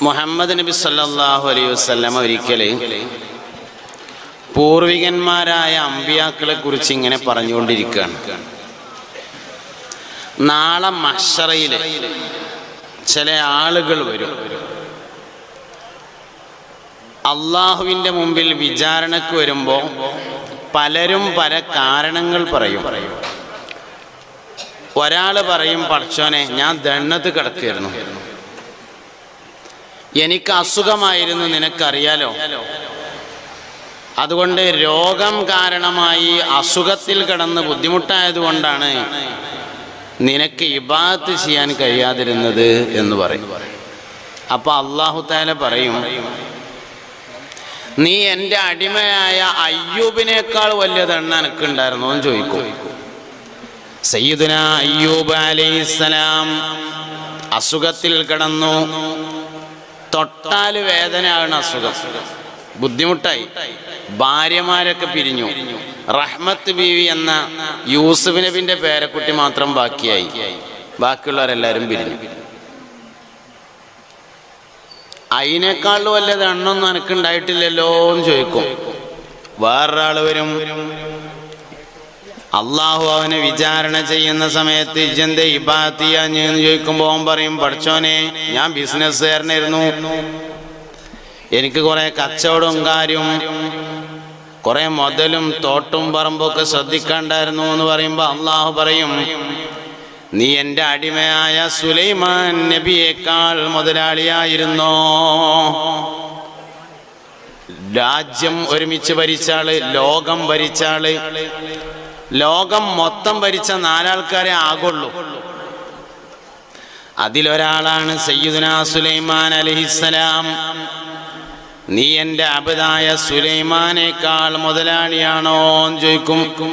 മുഹമ്മദ് നബി സല്ലല്ലാഹു അലൈഹി വസല്ലം ഒരിക്കല് പൂർവികന്മാരായ അമ്പിയാക്കളെ കുറിച്ച് ഇങ്ങനെ പറഞ്ഞുകൊണ്ടിരിക്കുകയാണ്. നാളെ മഹ്ശറയില് ചില ആളുകൾ വരും, അള്ളാഹുവിൻ്റെ മുമ്പിൽ വിചാരണക്ക് വരുമ്പോൾ പലരും പല കാരണങ്ങൾ പറയും. ഒരാൾ പറയും, പടച്ചോനെ ഞാൻ ദണ്ണത്ത് കിടക്കുകയായിരുന്നു, എനിക്ക് അസുഖമായിരുന്നു, നിനക്കറിയാലോ, അതുകൊണ്ട് രോഗം കാരണമായി അസുഖത്തിൽ കിടന്ന് ബുദ്ധിമുട്ടായതുകൊണ്ടാണ് നിനക്ക് ഇബാദത്ത് ചെയ്യാൻ കഴിയാതിരുന്നത് എന്ന് പറയും. അപ്പോൾ അല്ലാഹു തആല പറയും, നീ എൻ്റെ അടിമയായ അയ്യൂബിനേക്കാൾ വലിയ ദണ്ണ് എനിക്കുണ്ടായിരുന്നോ എന്ന് ചോദിക്കും. സയ്യിദുന അയ്യൂബ് അലൈഹിസ്സലാം അസുഖത്തിൽ കിടന്നു. തൊട്ടാൽ വേദനയാണ് അസുഖം, ബുദ്ധിമുട്ടായി. ഭാര്യമാരൊക്കെ പിരിഞ്ഞു. റഹ്മത്ത് ബീവി എന്ന യൂസുഫ് നബിന്റെ പേരക്കുട്ടി മാത്രം ബാക്കിയായി, ബാക്കിയുള്ളവരെല്ലാവരും പിരിഞ്ഞു. അതിനേക്കാൾ വല്ല ദണ്ണൊന്നും എനിക്കുണ്ടായിട്ടില്ലല്ലോ എന്ന് ചോദിക്കും. വേറൊരാൾ വരും, അള്ളാഹു അവനെ വിചാരണ ചെയ്യുന്ന സമയത്ത് ഇജന്റെ ഇബാദത്ത് ചെയ്യാന്ന് ചോദിക്കുമ്പോൾ അവൻ പറയും, പഠിച്ചോനെ ഞാൻ ബിസിനസ്സുകാരനായിരുന്നു, എനിക്ക് കുറെ കച്ചവടവും കാര്യവും കുറെ മുതലും തോട്ടും പറമ്പൊക്കെ ശ്രദ്ധിക്കണ്ടായിരുന്നു എന്ന് പറയുമ്പോൾ അള്ളാഹു പറയും, നീ എൻ്റെ അടിമയായ സുലൈമാൻ നബിയേക്കാൾ മുതലാളിയായിരുന്നോ? രാജ്യം ഒരുമിച്ച് ഭരിച്ചാള്, ലോകം ഭരിച്ചാള്, ലോകം മൊത്തം ഭരിച്ച 4 ആൾക്കാരെ ആകുള്ളൂ. അതിലൊരാളാണ് സയ്യിദുനാ സുലൈമാൻ അലൈഹിസ്സലാം. നീ എൻ്റെ അബ്ദായ സുലൈമാനേക്കാൾ മുതലാളിയാണോ എന്ന് ചോദിക്കും.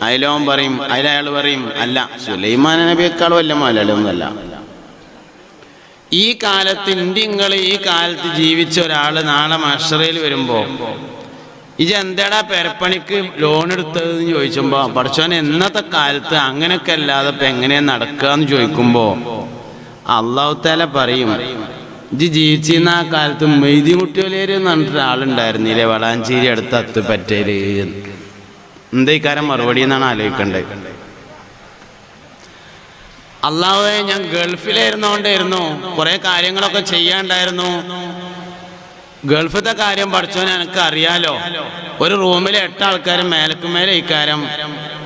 അതിലോൻ പറയും, അതിലയാൾ പറയും, അല്ല, സുലൈമാൻ നബിയേക്കാൾ വലിയ മുതലാളിയൊന്നുമല്ല. ഈ കാലത്ത് നിങ്ങൾ ഈ കാലത്ത് ജീവിച്ച ഒരാൾ നാളെ മഹ്ശറയിൽ വരുമ്പോ ഇതെന്താടാ പെരപ്പണിക്ക് ലോൺ എടുത്തതെന്ന് ചോദിച്ചുമ്പോ, പഠിച്ചോൻ എന്നത്തെ കാലത്ത് അങ്ങനെയൊക്കെ അല്ലാതെ ഇപ്പൊ എങ്ങനെയാ നടക്കുക എന്ന് ചോദിക്കുമ്പോ അല്ലാഹു തആല പറയും, ഇജ് ജീവിച്ചിരുന്ന ആ കാലത്ത് മെയ്തിമുട്ടിയോലേര് എന്ന് പറഞ്ഞിട്ട് ആളുണ്ടായിരുന്നില്ലേ വളാഞ്ചേരി അടുത്ത അത്തുപറ്റേല്. എന്താ ഇക്കാരം മറുപടി എന്നാണ് ആലോചിക്കേണ്ടത്. അള്ളാഹുവേ ഞാൻ ഗൾഫിലായിരുന്നോണ്ടായിരുന്നു, കുറെ കാര്യങ്ങളൊക്കെ ചെയ്യാണ്ടായിരുന്നു, ഗൾഫത്തെ കാര്യം പഠിച്ചോനെ എനിക്ക് അറിയാലോ, ഒരു റൂമിൽ 8 ആൾക്കാരും മേലക്കുമേലെ ഇക്കാരം,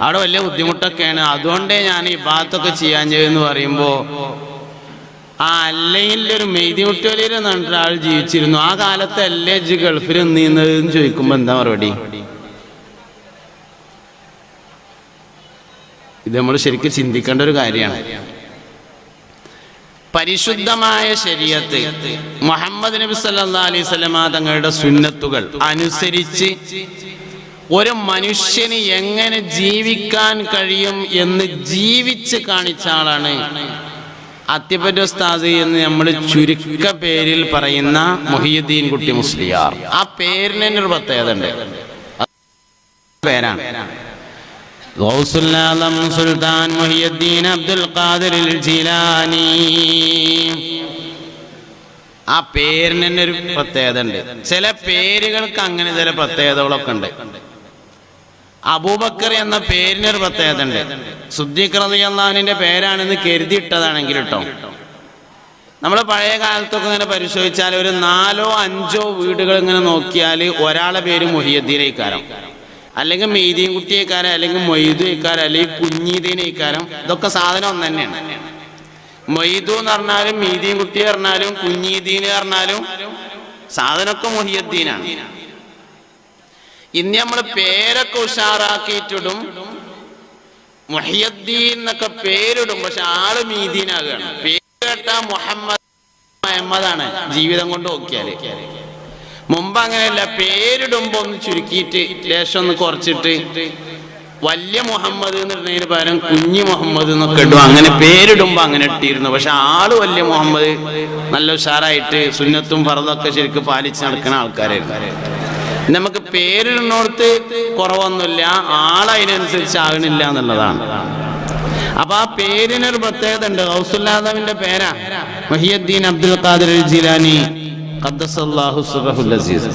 അവിടെ വലിയ ബുദ്ധിമുട്ടൊക്കെയാണ്, അതുകൊണ്ടേ ഞാൻ ഈ ഭാഗത്തൊക്കെ ചെയ്യാൻ ചെയ്യുമെന്ന് പറയുമ്പോ അല്ലെങ്കിൽ ഒരു മെയ്തിമുട്ടിയോലേര് എന്ന് പറഞ്ഞിട്ട് ആൾ ജീവിച്ചിരുന്നു, ആ കാലത്ത് അല്ലേ ഇജ്ജ് ഗൾഫിൽ നിന്നതെന്ന് ചോദിക്കുമ്പോ എന്താ മറുപടി? ഇത് നമ്മൾ ശരിക്കും ചിന്തിക്കേണ്ട ഒരു കാര്യമാണ്. പരിശുദ്ധമായ ശരീഅത്ത് മുഹമ്മദ് നബി സല്ലല്ലാഹു അലൈഹി വസല്ലം തങ്ങളുടെ സുന്നത്തുകൾ അനുസരിച്ച് ഒരു മനുഷ്യന് എങ്ങനെ ജീവിക്കാൻ കഴിയും എന്ന് ജീവിച്ച് കാണിച്ച ആളാണ് അത്തിപ്പറ്റ ഉസ്താദ് എന്ന് നമ്മൾ ചുരുക്ക പേരിൽ പറയുന്ന മുഹിയുദ്ദീൻ കുട്ടി മുസ്ലിയാർ. ആ പേരിന് തന്നെ ഒരു പ്രത്യേകത ഉണ്ട്, പേരാണ് ഗൗസുൽ ആലം സുൽത്താൻ മുഹിയുദ്ദീൻ അബ്ദുൽ ഖാദിർ ജീലാനി. ആ പേരിന് തന്നെ ഒരു പ്രത്യേകത ഉണ്ട്. ചില പേരുകൾക്ക് അങ്ങനെ ചില പ്രത്യേകതകളൊക്കെ ഉണ്ട്. അബൂബക്കർ എന്ന പേരിനൊരു പ്രത്യേകത ഉണ്ട്. സിദ്ദീഖ് റളിയല്ലാഹു അൻഹുവിന്റെ പേരാണെന്ന് കരുതിയിട്ടതാണെങ്കിൽ കേട്ടോ, നമ്മൾ പഴയ കാലത്തൊക്കെ ഇങ്ങനെ പരിശോധിച്ചാൽ ഒരു 4ഓ 5ഓ വീടുകൾ ഇങ്ങനെ നോക്കിയാൽ ഒരാളെ പേര് മുഹിയുദ്ദീനേക്കാരം, അല്ലെങ്കിൽ മെയ്തീൻ കുട്ടിയേക്കാരം, അല്ലെങ്കിൽ മൊയ്തുയേക്കാരം, അല്ലെങ്കിൽ കുഞ്ഞീദീനേക്കാരം. ഇതൊക്കെ സാധനം ഒന്ന് തന്നെയാണ്. മൊയ്തു എന്ന് പറഞ്ഞാലും മെയ്തീൻ കുട്ടി പറഞ്ഞാലും കുഞ്ഞീദീൻ പറഞ്ഞാലും സാധനമൊക്കെ മുഹിയുദ്ദീനാണ്. ഇന്ന് നമ്മൾ പേരൊക്കെ ഉഷാറാക്കിയിട്ടിടും, മുഹിയുദ്ദീൻ എന്നൊക്കെ പേരിടും, പക്ഷെ ആള് മീദീനാകുകയാണ്. പേര് കേട്ട മുഹമ്മദാണ് ജീവിതം കൊണ്ട് നോക്കിയാല്. മുമ്പ് അങ്ങനെയല്ല, പേരിടുമ്പോ ഒന്ന് ചുരുക്കിയിട്ട് ലേശം ഒന്ന് കുറച്ചിട്ട് വലിയ മുഹമ്മദ് എന്നിടുന്നതിന് പകരം കുഞ്ഞു മുഹമ്മദ് എന്നൊക്കെ ഇടും. അങ്ങനെ പേരിടുമ്പോ അങ്ങനെ ഇട്ടിരുന്നു. പക്ഷെ ആള് വലിയ മുഹമ്മദ് നല്ല ഉഷാറായിട്ട് സുന്നത്തും ഫർദൊക്കെ ശരിക്കും പാലിച്ച് നടക്കുന്ന ആൾക്കാരായിരുന്നു. നമുക്ക് പേരിടുന്നോടത്ത് കുറവൊന്നുമില്ല, ആളതിനനുസരിച്ച് ആകണില്ല എന്നുള്ളതാണ്. അപ്പൊ ആ പേരിനൊരു പ്രത്യേകത ഉണ്ട്. ഗൗസുൽ ആദമിന്റെ പേരാ മുഹിയുദ്ദീൻ അബ്ദുൽ ഖാദിർ ജീലാനി. ഖദ്ദസല്ലാഹു സിർറഹുൽ അസീസ്.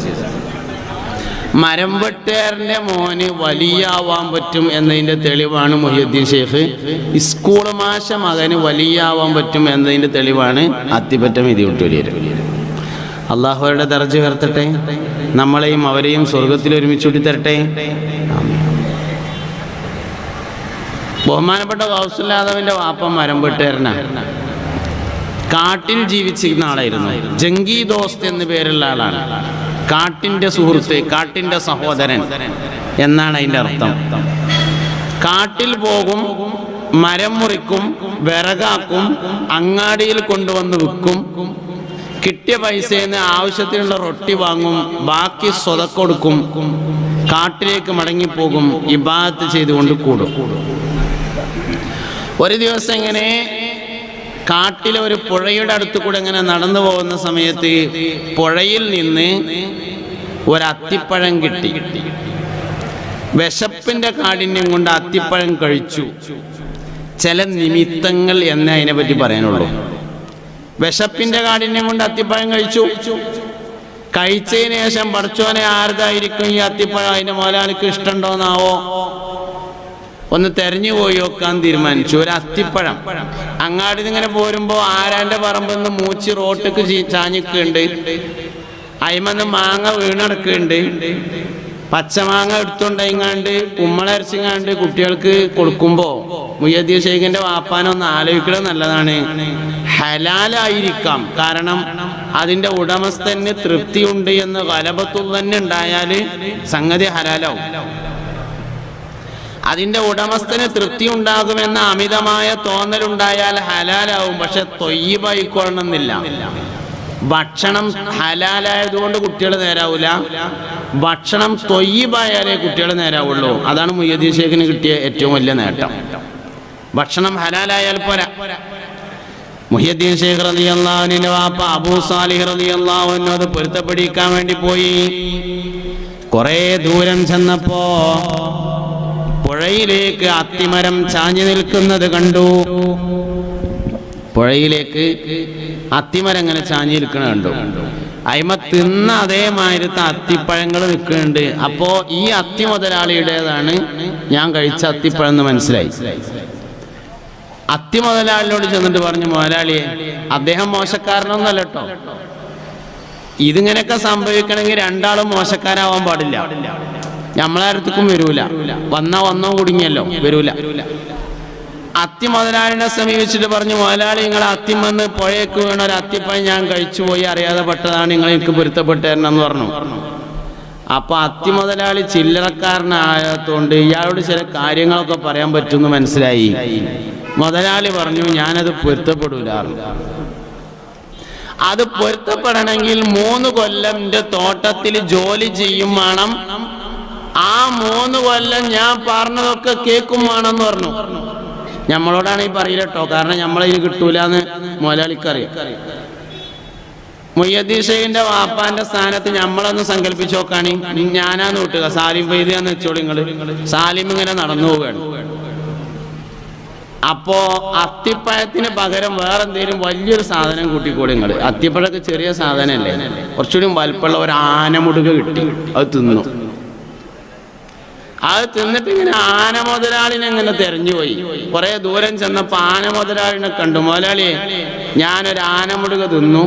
മരം വെട്ടുകാരൻ്റെ മോന് വലിയാവാൻ പറ്റും എന്നതിൻ്റെ തെളിവാണ് മുഹിയുദ്ദീൻ ഷെയ്ഖ്. സ്കൂൾ മാഷ മകന് വലിയാവാൻ പറ്റും എന്നതിൻ്റെ തെളിവാണ് അത്തിപ്പറ്റം എഴുതി വിട്ടൂരിയർ. അള്ളാഹുവരുടെ ദർജ ഉയർത്തട്ടെ, നമ്മളെയും അവരെയും സ്വർഗത്തിൽ ഒരുമിച്ച് തരട്ടെ. ബഹുമാനപ്പെട്ട ഗൗസുല്ലാദവിൻ്റെ വാപ്പ മരം വെട്ടുകാരനാണ്. കാട്ടിൽ ജീവിച്ചിരുന്ന ആളായിരുന്നു. ജംഗി ദോസ്ത് എന്ന് പേരുള്ള ആളാണ്. കാട്ടിൻ്റെ സുഹൃത്ത്, കാട്ടിൻ്റെ സഹോദരൻ എന്നാണ് അതിൻ്റെ അർത്ഥം. കാട്ടിൽ പോകും, മരം മുറിക്കും, വിറകാക്കും, അങ്ങാടിയിൽ കൊണ്ടുവന്ന് വിൽക്കും. കിട്ടിയ പൈസയിൽ നിന്ന് ആവശ്യത്തിനുള്ള റൊട്ടി വാങ്ങും, ബാക്കി സ്വതക്ക കൊടുക്കും. കാട്ടിലേക്ക് മടങ്ങിപ്പോകും, ഇബാദത്ത് ചെയ്തുകൊണ്ട് കൂടും. ഒരു ദിവസം ഇങ്ങനെ കാട്ടിലെ ഒരു പുഴയുടെ അടുത്ത് കൂടെ ഇങ്ങനെ നടന്നു പോകുന്ന സമയത്ത് പുഴയിൽ നിന്ന് ഒരു അത്തിപ്പഴം കിട്ടി. വിശപ്പിന്റെ കാഠിന്യം കൊണ്ട് അത്തിപ്പഴം കഴിച്ചു. ചില നിമിത്തങ്ങൾ എന്നേ അതിനെ പറ്റി പറയാനുള്ളൂ. വിശപ്പിന്റെ കാഠിന്യം കൊണ്ട് അത്തിപ്പഴം കഴിച്ചു. കഴിച്ചതിന് ശേഷം പടച്ചോനെ ആരതായിരിക്കും ഈ അത്തിപ്പഴം, അതിന്റെ മുതലാളിക്ക് ഇഷ്ടമുണ്ടോന്നാവോ ഒന്ന് തെരഞ്ഞു പോയി നോക്കാൻ തീരുമാനിച്ചു. ഒരു അത്തിപ്പഴം അങ്ങാടി ഇങ്ങനെ പോരുമ്പോ ആരാന്റെ പറമ്പിൽ നിന്ന് മൂച്ചി റോട്ടിക്ക് ചാഞ്ഞിക്കുണ്ട്. അയിമന്ന് മാങ്ങ വീണടക്കുന്നുണ്ട്. പച്ചമാങ്ങ എടുത്തുണ്ടെങ്ങാണ്ട് കുമ്മളരച്ചിങ്ങാണ്ട് കുട്ടികൾക്ക് കൊടുക്കുമ്പോ മുഹിയുദ്ദീൻ ഷെയ്ഖിന്റെ വാപ്പാനൊന്ന് ആലോചിക്കുന്നത് നല്ലതാണ്. ഹലാലായിരിക്കാം, കാരണം അതിന്റെ ഉടമസ്ഥന് തൃപ്തിയുണ്ട് എന്ന് ഗലബത്തുൽ തന്നെ ഉണ്ടായാല് സംഗതി ഹലാലാവും. അതിന്റെ ഉടമസ്ഥന് തൃപ്തി ഉണ്ടാകുമെന്ന അമിതമായ തോന്നലുണ്ടായാൽ ഹലാലാവും. പക്ഷെ തൊയ്യിബായിക്കൊള്ളണമെന്നില്ല. ഭക്ഷണം ഹലാലായതുകൊണ്ട് കുട്ടികൾ നേരാവൂല, ഭക്ഷണം തൊയ്യിബായാലേ കുട്ടികൾ നേരാവുള്ളൂ. അതാണ് മുഹിയുദ്ദീൻ ഷെയ്ഖിന് കിട്ടിയ ഏറ്റവും വലിയ നേട്ടം. ഭക്ഷണം ഹലാലായാൽ പോരാ. മുഹിയുദ്ദീൻ ഷെയ്ഖ് റളിയല്ലാഹു അൻഹുവിന്റെ വാപ്പ അബൂ സാലിഹ് റളിയല്ലാഹു അൻഹു അത് പൊരുത്തപ്പെടിക്കാൻ വേണ്ടി പോയി. കുറേ ദൂരം ചെന്നപ്പോ പുഴയിലേക്ക് അത്തിമരം ചാഞ്ഞു നിൽക്കുന്നത് കണ്ടു. പുഴയിലേക്ക് അത്തിമരം ഇങ്ങനെ ചാഞ്ഞു നിൽക്കണ കണ്ടു. അയിമ തിന്ന അതേമാതിരത്തെ അത്തിപ്പഴങ്ങൾ നിൽക്കുന്നുണ്ട്. അപ്പോ ഈ അത്തി മുതലാളിയുടേതാണ് ഞാൻ കഴിച്ച അത്തിപ്പഴം എന്ന് മനസ്സിലായി. അത്തി മുതലാളിയോട് ചെന്നിട്ട് പറഞ്ഞു, മുതലാളിയെ, അദ്ദേഹം മോശക്കാരനൊന്നല്ല കേട്ടോ. ഇതിങ്ങനെയൊക്കെ സംഭവിക്കണമെങ്കിൽ രണ്ടാളും മോശക്കാരാവാൻ പാടില്ല. നമ്മളാരത്തേക്കും വരൂല. വന്നോ കുടുങ്ങിയല്ലോ, വരൂല. അത്തി മുതലാളിനെ സമീപിച്ചിട്ട് പറഞ്ഞു, മുതലാളി, നിങ്ങളെ അത്തി വന്ന് പുഴയ്ക്ക് വീണ ഒരു അത്തിപ്പഴം ഞാൻ കഴിച്ചു പോയി, അറിയാതെ പെട്ടതാണ്, നിങ്ങൾ എനിക്ക് പൊരുത്തപ്പെട്ട് തരണം എന്ന് പറഞ്ഞു. അപ്പൊ അത്തി മുതലാളി ചില്ലറക്കാരനായതുകൊണ്ട് ഇയാളോട് ചില കാര്യങ്ങളൊക്കെ പറയാൻ പറ്റുമെന്ന് മനസ്സിലായി. മുതലാളി പറഞ്ഞു, ഞാനത് പൊരുത്തപ്പെടൂല. അത് പൊരുത്തപ്പെടണമെങ്കിൽ 3 കൊല്ലം എൻ്റെ തോട്ടത്തിൽ ജോലി ചെയ്യും വേണം. ആ 3 കൊല്ലം ഞാൻ പറഞ്ഞതൊക്കെ കേൾക്കും വേണമെന്ന് പറഞ്ഞു. നമ്മളോടാണ് ഈ പറയില്ല കേട്ടോ, കാരണം നമ്മളതിന് കിട്ടൂലെന്ന് മുതലാളിക്കറിയാം. മുഹിയുദ്ദീൻ ഷെയ്ഖിന്റെ വാപ്പാന്റെ സ്ഥാനത്ത് നമ്മളൊന്ന് സങ്കല്പിച്ച് നോക്കാണ്. ഞാനാന്ന് വിട്ടുക, സാലിം വൈദ്യാന്ന് വെച്ചോളൂ. സാലിം ഇങ്ങനെ നടന്നു പോവുകയാണ്. അപ്പോ അത്തിപ്പഴത്തിന് പകരം വേറെ എന്തെങ്കിലും വലിയൊരു സാധനം കൂട്ടിക്കൂടി. അത്തിപ്പഴമൊക്കെ ചെറിയ സാധനമല്ലേ, കുറച്ചുകൂടി വലിപ്പമുള്ള ഒരു ആനമുടുക കിട്ടി. അത് തിന്നു. അത് തിന്നിട്ട് ഇങ്ങനെ ആന മുതലാളിനെ ഇങ്ങനെ തെരഞ്ഞുപോയി. കുറെ ദൂരം ചെന്നപ്പോ ആന മുതലാളിനെ കണ്ടു. മുതലാളിയെ, ഞാനൊരു ആനമുടുക തിന്നു,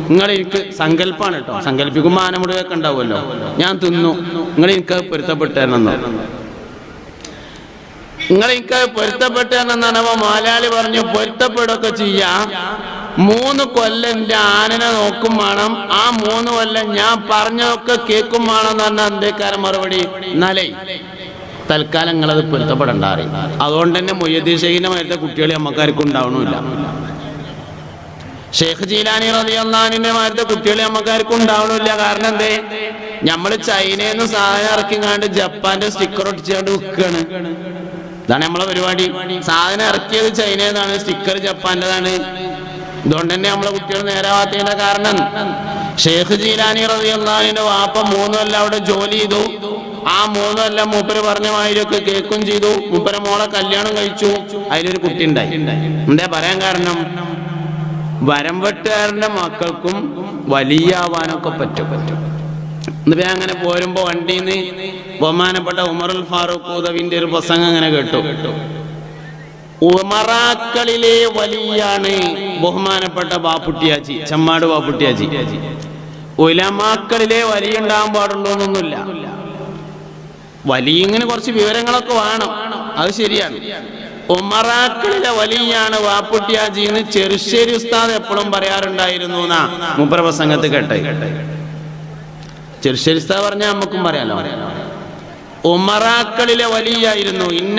നിങ്ങൾ എനിക്ക് സങ്കല്പാണ് കേട്ടോ, സങ്കല്പിക്കുമ്പോ ആനമുടുകൊക്കെ ഉണ്ടാവുമല്ലോ, ഞാൻ തിന്നു, നിങ്ങൾ എനിക്ക് പൊരുത്തപ്പെട്ടെന്നു. നിങ്ങൾ എനിക്ക് പൊരുത്തപ്പെട്ടെന്നാണ്. അപ്പൊ മുതലാളി പറഞ്ഞു, പൊരുത്തപ്പെടുകയൊക്കെ ചെയ്യാം, 3 കൊല്ലം എൻ്റെ ആനനെ നോക്കും വേണം, ആ 3 കൊല്ലം ഞാൻ പറഞ്ഞതൊക്കെ കേൾക്കും വേണം എന്ന് പറഞ്ഞാൽ എന്തേക്കാരൻ മറുപടി, എന്നാലേ തൽക്കാലം നിങ്ങളത് പൊരുത്തപ്പെടണ്ടാറി. അതുകൊണ്ട് തന്നെ മുഹിയുദ്ദീൻ ഷെയ്ഖിന്റെ മാതിരത്തെ കുട്ടികളെ നമ്മക്കാർക്കും ഉണ്ടാവണമില്ല. ഷെയ്ഖ് ജീലാനി റളിയല്ലാഹു അൻഹുവിന്റെ മാതിരത്തെ കുട്ടികളെ നമ്മക്കാർക്കും ഉണ്ടാവണമില്ല. കാരണം എന്തേ, നമ്മൾ ചൈനയിൽ നിന്ന് സാധനം ഇറക്കിങ്ങാണ്ട് ജപ്പാന്റെ സ്റ്റിക്കർ ഒട്ടിച്ചുകൊണ്ട് വിൽക്കുകയാണ്. ഇതാണ് നമ്മളെ പരിപാടി. സാധനം ഇറക്കിയത് ചൈനയിൽ നിന്നാണ്, സ്റ്റിക്കർ ജപ്പാന്റേതാണ്. അതുകൊണ്ട് തന്നെ നമ്മളെ കുട്ടികൾ നേരാവാത്തതിന്റെ കാരണം, ഷെയ്ഖ് ജീലാനി റളിയല്ലാഹു അൻഹുവിന്റെ വാപ്പ 3 കൊല്ലം അവിടെ ജോലി ചെയ്തു. ആ 3 കൊല്ലം മൂപ്പര് പറഞ്ഞ മാതിരിയൊക്കെ കേൾക്കും ചെയ്തു. മൂപ്പര മോളെ കല്യാണം കഴിച്ചു, അതിലൊരു കുട്ടി ഉണ്ടായി. എന്താ പറയാൻ കാരണം, വരംവെട്ടുകാരൻ്റെ മക്കൾക്കും വലിയാവാനൊക്കെ പറ്റും. എന്നിട്ട് അങ്ങനെ പോരുമ്പോൾ വണ്ടിയിൽ നിന്ന് ബഹുമാനപ്പെട്ട ഉമറുൽ ഫാറൂഖ് ഉദവിന്റെ ഒരു പ്രസംഗം അങ്ങനെ കേട്ടു. ഉമറാക്കളിലെ വലിയാണ് ബഹുമാനപ്പെട്ട ബാപ്പുട്ടിയാജി, ചമ്മാട് ബാപ്പുട്ടിയാജി. ഉലമാക്കളിലെ വലിയ ഉണ്ടാകാൻ പാടുള്ളൂ എന്നൊന്നുമില്ല. വലിയങ്ങനെ കുറച്ച് വിവരങ്ങളൊക്കെ വേണം, അത് ശരിയാണ്. ഉമറാക്കളിലെ വലിയാണ് ബാപ്പുട്ടിയാജി എന്ന് ചെറുശ്ശേരി ഉസ്താദ് എപ്പോഴും പറയാറുണ്ടായിരുന്നു എന്നാ മൂപ്പര പ്രസംഗത്ത് കേട്ടെ. ചെറുശ്ശേരി ഉസ്താദ് പറഞ്ഞാൽ നമുക്കും പറയാലോ. ഉമറാക്കളിലെ വലിയായിരുന്നു.